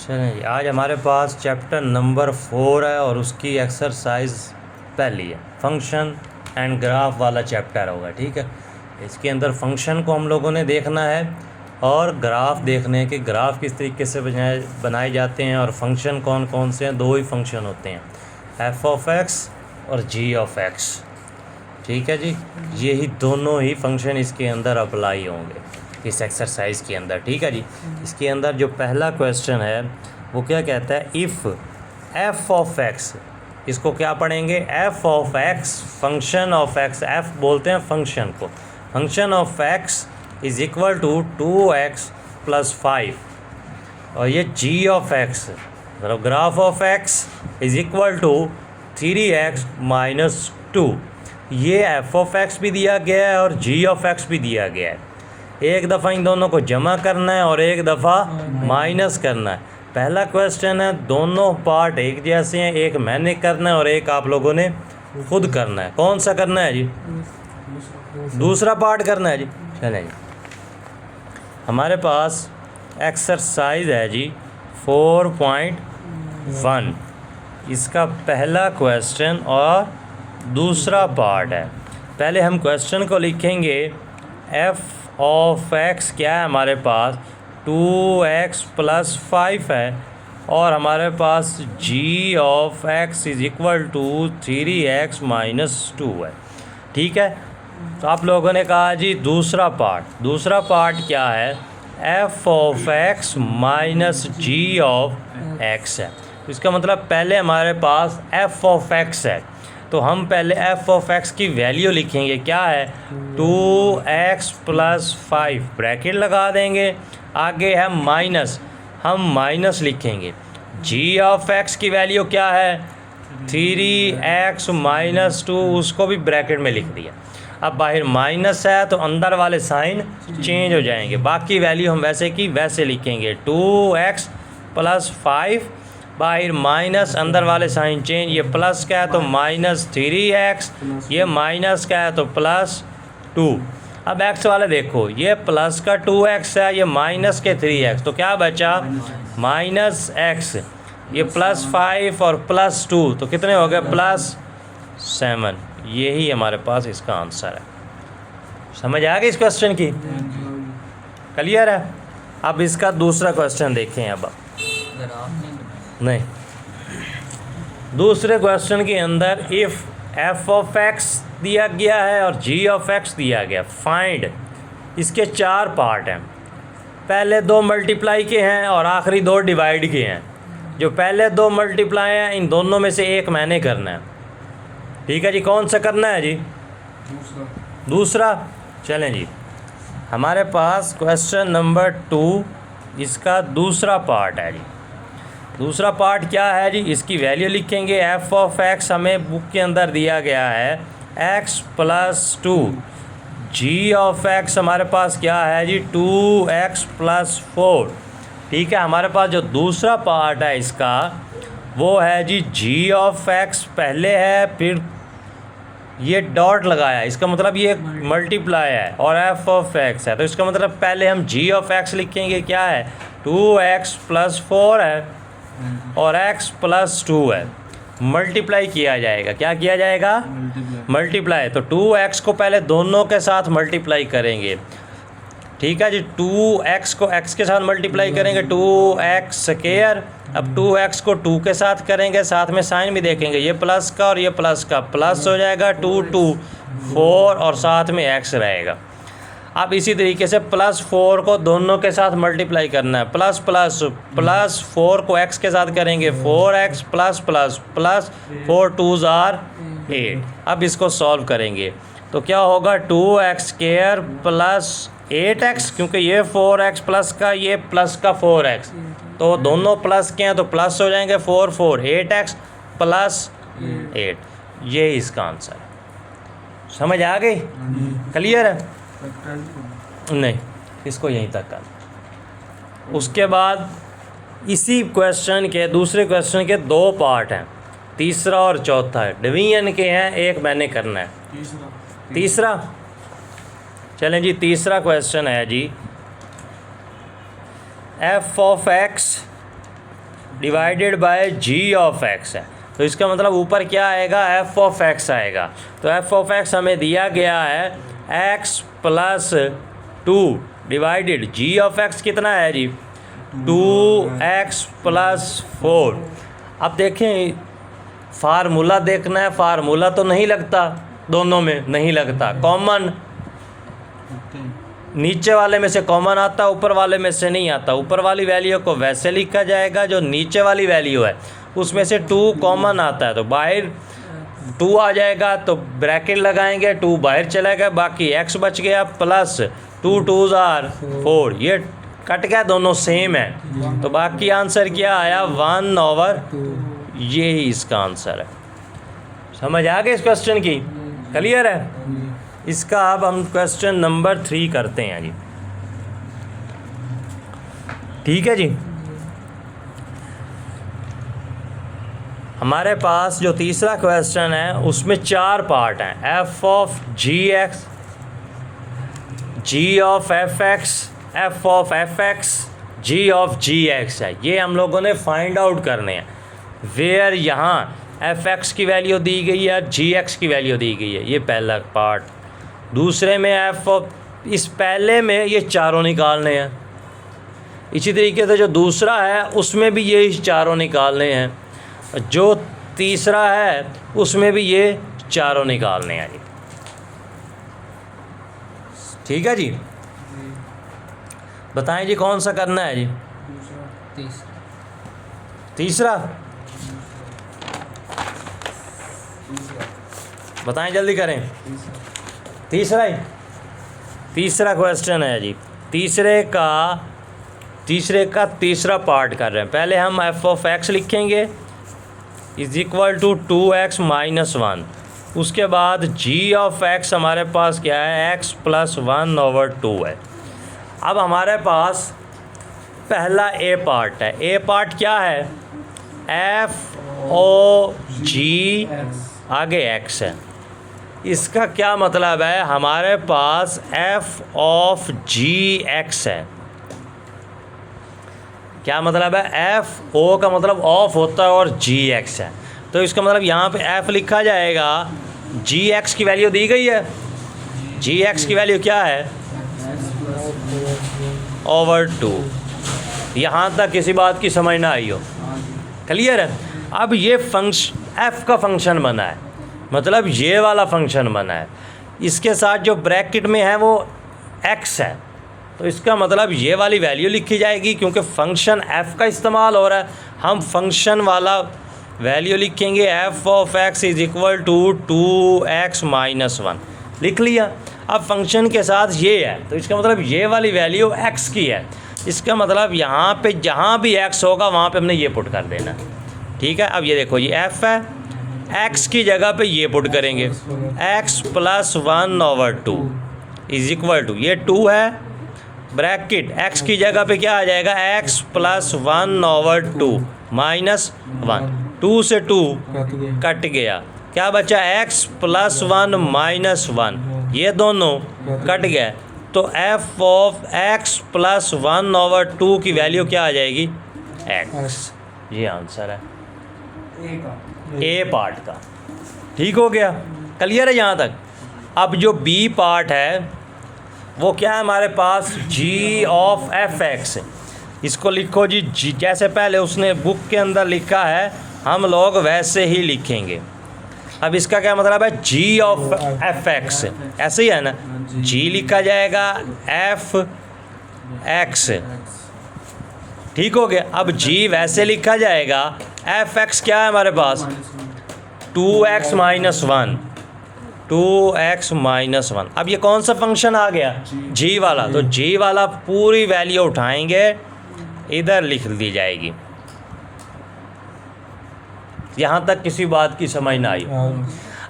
चलें जी, आज हमारे पास चैप्टर नंबर 4 है और उसकी एक्सरसाइज पहली है। फंक्शन एंड ग्राफ वाला चैप्टर होगा, ठीक है। इसके अंदर फंक्शन को हम लोगों ने देखना है और ग्राफ देखने हैं कि ग्राफ किस तरीके से बनाए जाते हैं और फंक्शन कौन कौन से हैं। दो ही फंक्शन होते हैं, एफ ऑफ एक्स और जी ऑफ एक्स, ठीक है जी। यही दोनों ही फंक्शन इसके अंदर अप्लाई होंगे इस एक्सरसाइज के अंदर, ठीक है जी। इसके अंदर जो पहला क्वेश्चन है वो क्या कहता है, इफ़ एफ ऑफ एक्स, इसको क्या पढ़ेंगे, f of x function of x, f बोलते हैं फंक्शन को, function of x is equal to 2x + 5 और ये जी ऑफ एक्स मतलब graph of x is equal to 3x - 2। ये एफ ऑफ एक्स भी दिया गया है और जी ऑफ एक्स भी दिया गया है। एक दफ़ा इन दोनों को जमा करना है और एक दफ़ा माइनस करना है। पहला क्वेश्चन है, दोनों पार्ट एक जैसे हैं, एक मैंने करना है और एक आप लोगों ने खुद करना है। कौन सा करना है जी? दूसरा पार्ट करना है जी। चलें जी, हमारे पास एक्सरसाइज है जी 4.1, इसका पहला क्वेश्चन और दूसरा पार्ट है। पहले हम क्वेश्चन को लिखेंगे, एफ ऑफ एक्स क्या है हमारे पास, 2x + 5 है और हमारे पास G of x is equal to 3x - 2 है, ठीक है। तो आप लोगों ने कहा जी दूसरा पार्ट क्या है, f of x minus g of x है। तो इसका मतलब पहले हमारे पास एफ ऑफ एक्स है, तो हम पहले एफ ऑफ एक्स की वैल्यू लिखेंगे, क्या है 2x + 5 ब्रैकेट लगा देंगे, आगे है माइनस, हम माइनस लिखेंगे। जी ऑफ एक्स की वैल्यू क्या है 3x - 2, उसको भी ब्रैकेट में लिख दिया। अब बाहर माइनस है तो अंदर वाले साइन चेंज हो जाएंगे, बाकी वैल्यू हम वैसे की वैसे लिखेंगे। 2x + 5 बाहर माइनस, अंदर वाले साइन चेंज, ये प्लस का है तो -3x, ये माइनस का है तो +2। अब x वाले देखो, ये प्लस का 2x है, ये माइनस के 3x, तो क्या बचा -x, ये +5 और +2 तो कितने हो गए +7। यही हमारे पास इसका आंसर है। समझ आ गई इस क्वेश्चन की? क्लियर है? अब इसका दूसरा क्वेश्चन देखें। अब नहीं, दूसरे क्वेश्चन के अंदर इफ़ एफ ऑफ एक्स दिया गया है और जी ऑफ एक्स दिया गया, फाइंड, इसके 4 पार्ट हैं। पहले 2 मल्टीप्लाई के हैं और आखिरी 2 डिवाइड के हैं। जो पहले 2 मल्टीप्लाई हैं इन दोनों में से एक मैंने करना है, ठीक है जी। कौन सा करना है जी? दूसरा। चलें जी, हमारे पास क्वेश्चन नंबर 2, इसका दूसरा पार्ट है जी। दूसरा पार्ट क्या है जी? इसकी वैल्यू लिखेंगे, एफ ऑफ एक्स हमें बुक के अंदर दिया गया है x + 2, जी ऑफ एक्स हमारे पास क्या है जी 2x + 4, ठीक है। हमारे पास जो दूसरा पार्ट है इसका वो है जी जी ऑफ एक्स पहले है, फिर ये डॉट लगाया, इसका मतलब ये मल्टीप्लाई है और एफ ऑफ एक्स है, तो इसका मतलब पहले हम जी ऑफ एक्स लिखेंगे, क्या है 2x + 4 है और x + 2 है, मल्टीप्लाई किया जाएगा। क्या किया जाएगा? मल्टीप्लाई। तो 2x को पहले दोनों के साथ मल्टीप्लाई करेंगे, ठीक है जी। 2x को x के साथ मल्टीप्लाई करेंगे, 2x²। अब 2x को 2 के साथ करेंगे, साथ में साइन भी देखेंगे, ये प्लस का और ये प्लस का प्लस हो जाएगा, 2 2 4 और साथ में x रहेगा। अब इसी तरीके से +4 को दोनों के साथ मल्टीप्लाई करना है, +4 को x के साथ करेंगे, 4x ++ 4 2s are 8। अब इसको सॉल्व करेंगे तो क्या होगा 2x² + 8x, क्योंकि ये 4x प्लस का, ये प्लस का 4x, तो दोनों प्लस के हैं तो प्लस हो जाएंगे, 4 4 8x + 8। ये इसका आंसर है। समझ आ गई? क्लियर है? नहीं, इसको यहीं तक कर। उसके बाद इसी क्वेश्चन के, दूसरे क्वेश्चन के 2 पार्ट हैं, तीसरा और चौथा है, डिवीजन के हैं, एक मैंने करना है। तीसरा। चलें जी, तीसरा क्वेश्चन है जी, F of X divided by G of x है। तो इसका मतलब ऊपर क्या आएगा, एफ ऑफ एक्स आएगा। तो एफ ऑफ एक्स हमें दिया गया है x plus 2 divided g of x कितना है जी, 2x प्लस 4। अब देखें फार्मूला देखना है, फार्मूला तो नहीं लगता, दोनों में नहीं लगता, कॉमन नीचे वाले में से कॉमन आता, ऊपर वाले में से नहीं आता। ऊपर वाली वैल्यू को वैसे लिखा जाएगा, जो नीचे वाली वैल्यू है उसमें से 2 कॉमन आता है, तो बाहर 2 आ जाएगा, तो ब्रैकेट लगाएंगे, 2 बाहर चलेगा, बाकी x बच गया प्लस 2 2s are 4, ये कट गया, दोनों सेम है। तो बाकी आंसर क्या आया, 1/2। ये ही इसका आंसर है। समझ आ गई इस क्वेश्चन की, क्लियर है। इसका अब हम क्वेश्चन नंबर 3 करते हैं जी, ठीक है जी। हमारे पास जो तीसरा क्वेश्चन है उसमें 4 पार्ट हैं, f of g x, g of f x, f of f x, g of g x है। ये हम लोगों ने फाइंड आउट करने हैं। वेयर यहाँ एफ एक्स की वैल्यू दी गई है, जी एक्स की वैल्यू दी गई है, ये पहला पार्ट। दूसरे में एफ ऑफ, इस पहले में ये चारों निकालने हैं। इसी तरीके से जो दूसरा है उसमें भी ये चारों निकालने हैं, जो तीसरा है उसमें भी ये चारों निकालने हैं जी, ठीक है जी। बताएं जी कौन सा करना है जी, तीसरा बताएं, जल्दी करें। तीसरा ही, तीसरा क्वेश्चन है जी। तीसरे का तीसरा पार्ट कर रहे हैं। पहले हम एफ ऑफ एक्स लिखेंगे is equal to 2x minus 1। उसके बाद जी ऑफ एक्स हमारे पास क्या है, x प्लस 1/2 है। अब हमारे पास पहला ए पार्ट है। ए पार्ट क्या है, एफ ओ जी आगे x है। इसका क्या मतलब है, हमारे पास एफ ऑफ जी एक्स है। क्या मतलब है, एफ ओ का मतलब ऑफ होता है और जी एक्स है, तो इसका मतलब यहाँ पे एफ लिखा जाएगा। जी एक्स की वैल्यू दी गई है, जी एक्स की वैल्यू क्या है, /2। यहाँ तक किसी बात की समझ ना आई हो, क्लियर है। अब ये फंक्शन एफ का फंक्शन बना है, मतलब ये वाला फंक्शन बना है, इसके साथ जो ब्रैकेट में है वो x है, तो इसका मतलब ये वाली वैल्यू लिखी जाएगी। क्योंकि फंक्शन f का इस्तेमाल हो रहा है, हम फंक्शन वाला वैल्यू लिखेंगे, f of x is equal to 2x minus 1 लिख लिया। अब फंक्शन के साथ ये है, तो इसका मतलब ये वाली वैल्यू x की है। इसका मतलब यहाँ पे जहाँ भी x होगा वहाँ पे हमने ये पुट कर देना, ठीक है। अब ये देखो ये f है, x की जगह पे ये पुट करेंगे, x plus 1/2 is equal to, ये 2 है ब्रैकेट, x की जगह पे क्या आ जाएगा, x प्लस 1/2 माइनस 1, 2 से 2 कट गया, क्या बचा, x प्लस 1 माइनस 1, ये दोनों कट गए। तो f ऑफ x प्लस 1/2 की वैल्यू क्या आ जाएगी, x। ये आंसर है ए पार्ट का, ठीक हो गया, क्लियर है यहाँ तक। अब जो बी पार्ट है वो क्या है हमारे पास, जी ऑफ एफ एक्स। इसको लिखो जी, जैसे पहले उसने बुक के अंदर लिखा है हम लोग वैसे ही लिखेंगे। अब इसका क्या मतलब है, जी ऑफ एफ एक्स, ऐसे ही है ना, जी लिखा जाएगा एफ एक्स, ठीक हो गया। अब जी वैसे लिखा जाएगा, एफ एक्स क्या है हमारे पास, 2x माइनस 1, 2x माइनस 1। अब ये कौन सा फंक्शन आ गया, जी वाला, तो जी वाला पूरी वैल्यू उठाएंगे, इधर लिख दी जाएगी। यहाँ तक किसी बात की समझ ना आई।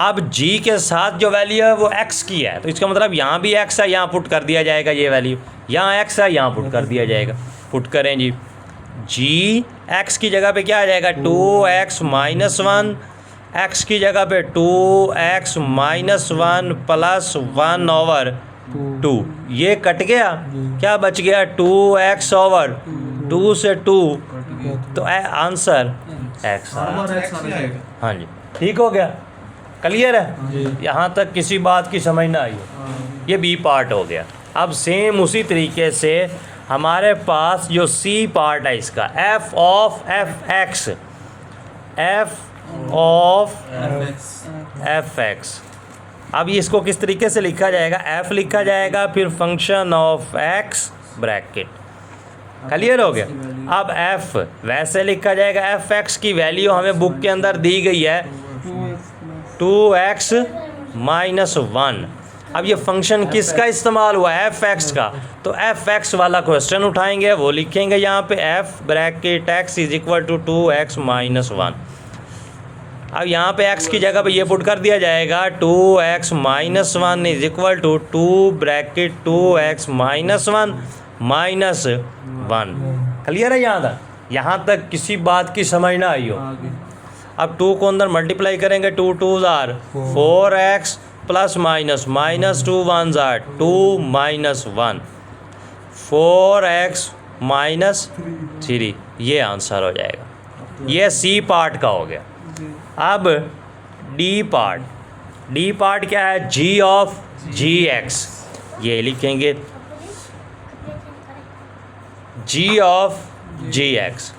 अब जी के साथ जो वैल्यू है वो x की है, तो इसका मतलब यहाँ भी x है, यहाँ पुट कर दिया जाएगा ये वैल्यू, यहाँ x है, यहाँ पुट कर दिया जाएगा। पुट करें जी, जी x की जगह पे क्या आ जाएगा, 2x माइनस 1, x की जगह पे 2x माइनस 1 प्लस 1/2, ये कट गया, क्या बच गया, 2x/2, 2 से 2 तो आंसर x। हाँ जी, ठीक हो गया, क्लियर है, यहाँ तक किसी बात की समझ ना आई हो। ये बी पार्ट हो गया। अब सेम उसी तरीके से हमारे पास जो सी पार्ट है इसका f of f(x), f of f(x), अब इसको किस तरीके से लिखा जाएगा, f लिखा जाएगा, फिर function of x bracket, clear हो गया। अब f वैसे लिखा जाएगा, f(x) की वैल्यू हमें बुक के अंदर दी गई है 2x माइनस 1। अब ये फंक्शन किसका इस्तेमाल हुआ है, f(x) का, तो f(x) वाला क्वेश्चन उठाएंगे, वो लिखेंगे यहाँ पे f bracket x is equal to 2x minus 1। अब यहाँ पे x की जगह पे ये पुट कर दिया जाएगा 2x minus 1 is equal to 2 bracket 2x minus 1 minus 1। Clear है यहाँ तक किसी बात की समझ ना आई हो। अब 2 को अंदर मल्टीप्लाई करेंगे, 2 2 are 4x plus minus minus 2 1 are 2 minus 1 4x minus 3, ये आंसर हो जाएगा। ये सी पार्ट का हो गया। अब डी पार्ट क्या है, g ऑफ gx, ये लिखेंगे g ऑफ gx,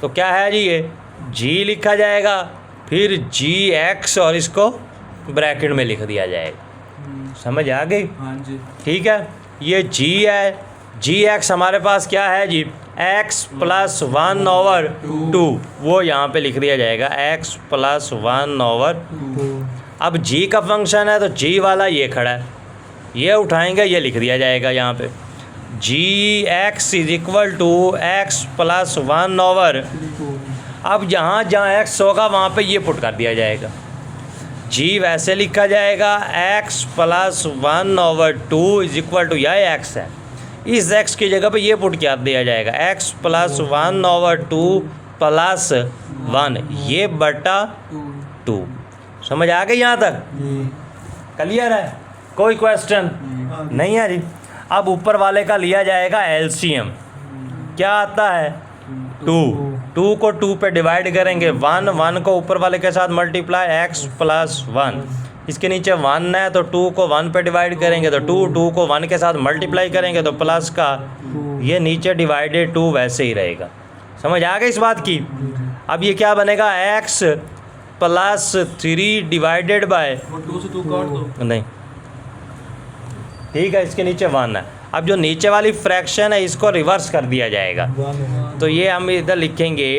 तो क्या है जी, ये g लिखा जाएगा, फिर gx और इसको ब्रैकेट में लिख दिया जाएगा। समझ आ गई? हाँ जी, ठीक है, ये g है, gx हमारे पास क्या है जी, x प्लस 1 ओवर 2, वो यहाँ पे लिख दिया जाएगा x प्लस 1 ओवर। अब g का फंक्शन है तो g वाला ये खड़ा है, ये उठाएंगे, ये लिख दिया जाएगा यहाँ पे gx is equal to x plus 1 over. अब जहाँ x होगा वहाँ पे ये पुट कर दिया जाएगा, g वैसे लिखा जाएगा x plus 1 over 2 is equal to, यह x है, इस x की जगह पे ये पुट कर दिया जाएगा x प्लस 1 ओवर 2 प्लस 1, ये बटा 2। समझ आ गई यहाँ तक? क्लियर है? कोई क्वेश्चन नहीं है जी। अब ऊपर वाले का लिया जाएगा एलसीएम, क्या आता है 2 को 2 पे डिवाइड करेंगे, 1 को ऊपर वाले के साथ मल्टीप्लाई x प्लस 1, इसके नीचे 1 है तो 2 को 1 पे डिवाइड करेंगे तो 2 को 1 के साथ मल्टीप्लाई करेंगे तो प्लस का, ये नीचे डिवाइडेड 2 वैसे ही रहेगा। समझ आ गई इस बात की? अब ये क्या बनेगा, x प्लस 3 डिवाइडेड बाय 2 से 2 काट दो, नहीं, ठीक है, इसके नीचे 1 है। अब जो नीचे वाली फ्रैक्शन है इसको रिवर्स कर दिया जाएगा, तो ये हम इधर लिखेंगे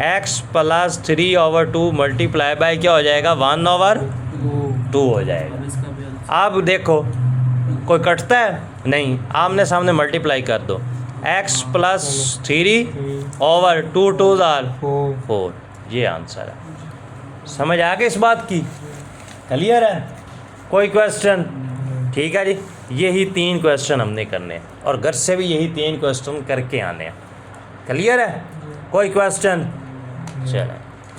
x plus 3 over 2 multiply by क्या हो जाएगा, 1 ओवर 2 हो जाएगा। अब देखो कोई कटता है नहीं, आमने सामने मल्टीप्लाई कर दो, x प्लस 3 ओवर 2 2 4, ये आंसर है। समझ आ गई इस बात की? क्लियर है? कोई क्वेश्चन? ठीक है जी, यही 3 क्वेश्चन हमने करने हैं और घर से भी यही 3 क्वेश्चन करके आने हैं। क्लियर है? कोई क्वेश्चन? चलें।